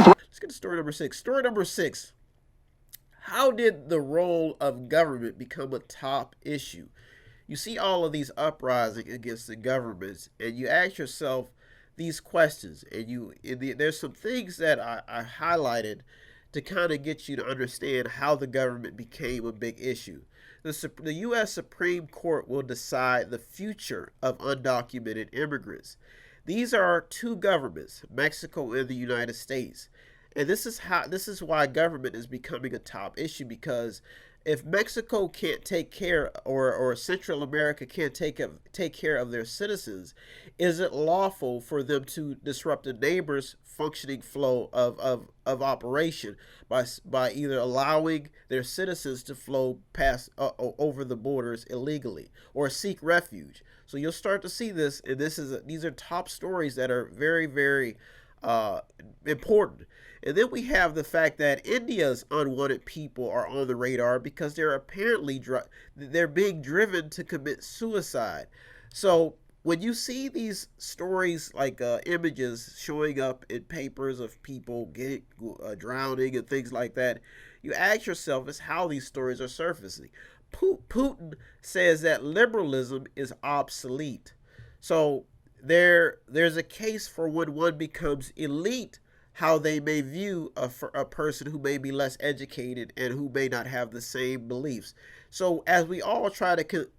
Let's get to story number 6. Story number 6. How did the role of government become a top issue? You see all of these uprising against the governments, and you ask yourself these questions, and there's some things that I highlighted to kind of get you to understand how the government became a big issue. The U.S. Supreme Court will decide the future of undocumented immigrants. These are two governments, Mexico and the United States. And this is why government is becoming a top issue, because if Mexico can't take care, or Central America can't take care of their citizens, is it lawful for them to disrupt a neighbor's functioning flow of operation by either allowing their citizens to flow past over the borders illegally or seek refuge? So you'll start to see this, and these are top stories that are very, very important. And then we have the fact that India's unwanted people are on the radar because they're being driven to commit suicide. So when you see these stories like images showing up in papers of people getting drowning and things like that, you ask yourself is how these stories are surfacing. Putin says that liberalism is obsolete. So there's a case for when one becomes elite, how they may view a person who may be less educated and who may not have the same beliefs. So as we all try to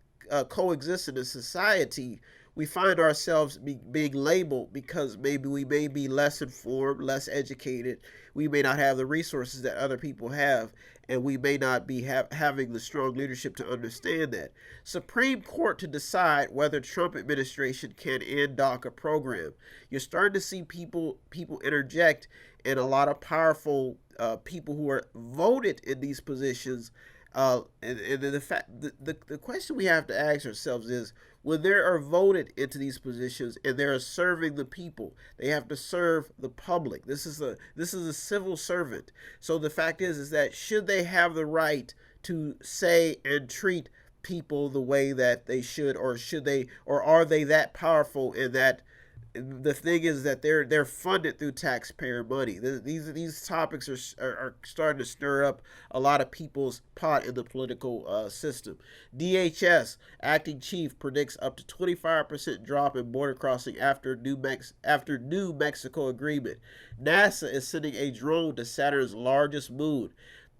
coexist in a society, we find ourselves being labeled because maybe we may be less informed, less educated. We may not have the resources that other people have, and we may not be having the strong leadership to understand that. Supreme Court to decide whether Trump administration can end DACA program. You're starting to see people interject, and a lot of powerful people who are voted in these positions. And the question we have to ask ourselves is, when they are voted into these positions and they're serving the people, they have to serve the public. This is a civil servant. So the fact is that should they have the right to say and treat people the way that they should, or are they that powerful in that? The thing is that they're funded through taxpayer money. These topics are starting to stir up a lot of people's pot in the political system. DHS acting chief predicts up to 25% drop in border crossing after New Mexico agreement. NASA is sending a drone to Saturn's largest moon.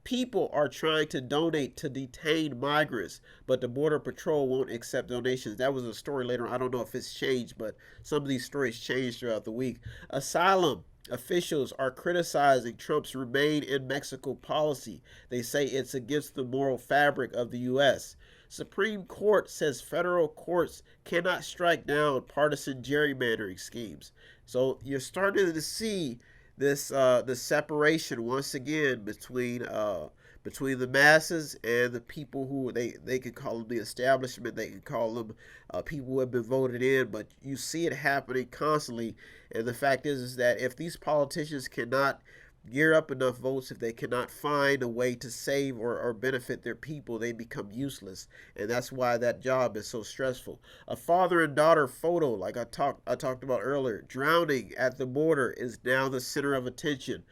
People are trying to donate to detained migrants, but the Border Patrol won't accept donations. That was a story later on. I don't know if it's changed, but some of these stories changed throughout the week. Asylum officials are criticizing Trump's Remain in Mexico policy. They say it's against the moral fabric of the U.S. Supreme Court says federal courts cannot strike down partisan gerrymandering schemes. So you're starting to see this the separation once again between the masses and the people who they can call them the establishment, they can call them people who have been voted in, but you see it happening constantly. And the fact is that if these politicians cannot gear up enough votes, if they cannot find a way to save or benefit their people, they become useless. And that's why that job is so stressful. A father and daughter photo, like I talked about earlier, drowning at the border, is now the center of attention.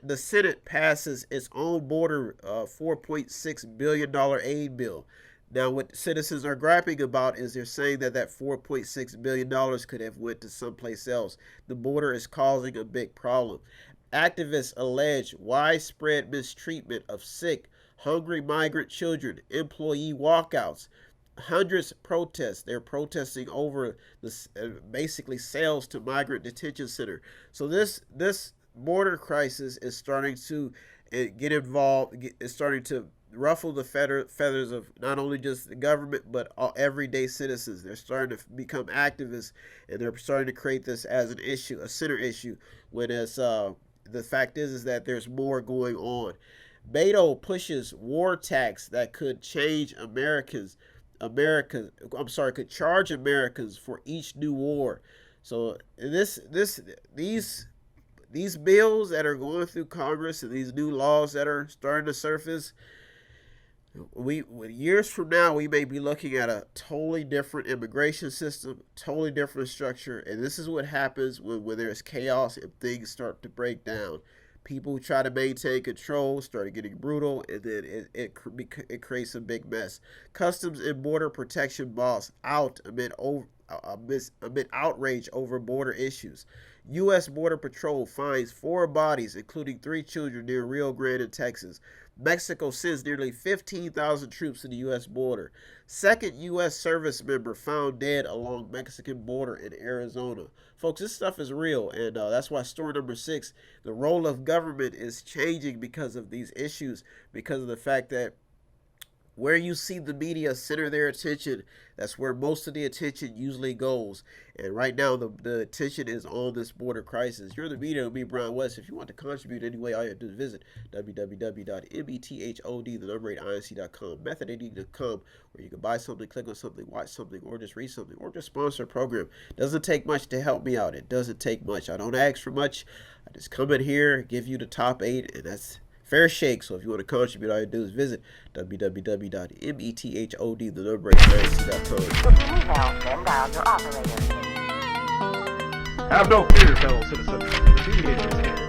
The Senate passes its own border $4.6 billion aid bill. Now, what citizens are griping about is they're saying that $4.6 billion could have went to someplace else. The border is causing a big problem. Activists allege widespread mistreatment of sick, hungry migrant children, employee walkouts. Hundreds protest. They're protesting over this basically sales to migrant detention center. So this border crisis is starting to get involved. It's starting to ruffle the feathers of not only just the government but all everyday citizens. They're starting to become activists, and they're starting to create this as an issue, a center issue, when it's the fact is that there's more going on. Beto pushes war tax that could change could charge Americans for each new war. So these bills that are going through Congress and these new laws that are starting to surface, Years from now, we may be looking at a totally different immigration system, totally different structure, and this is what happens when there's chaos and things start to break down. People who try to maintain control start getting brutal, and then it creates a big mess. Customs and Border Protection boss out amid outrage over border issues. U.S. Border Patrol finds 4 bodies, including 3 children, near Rio Grande, Texas. Mexico sends nearly 15,000 troops to the U.S. border. Second U.S. service member found dead along Mexican border in Arizona. Folks, this stuff is real, and that's why story number 6, the role of government is changing because of these issues, because of the fact that where you see the media center their attention, that's where most of the attention usually goes. And right now, the attention is on this border crisis. You're the media with me, Brian West. If you want to contribute anyway, all you have to do is visit www.method8inc.com, method8inc.com, where you can buy something, click on something, watch something, or just read something, or just sponsor a program. Doesn't take much to help me out. It doesn't take much. I don't ask for much. I just come in here, give you the top 8, and that's fair shake. So if you want to contribute, all you do is visit www.method8inc.com. Have no fear, fellow citizens. The Mediator is here.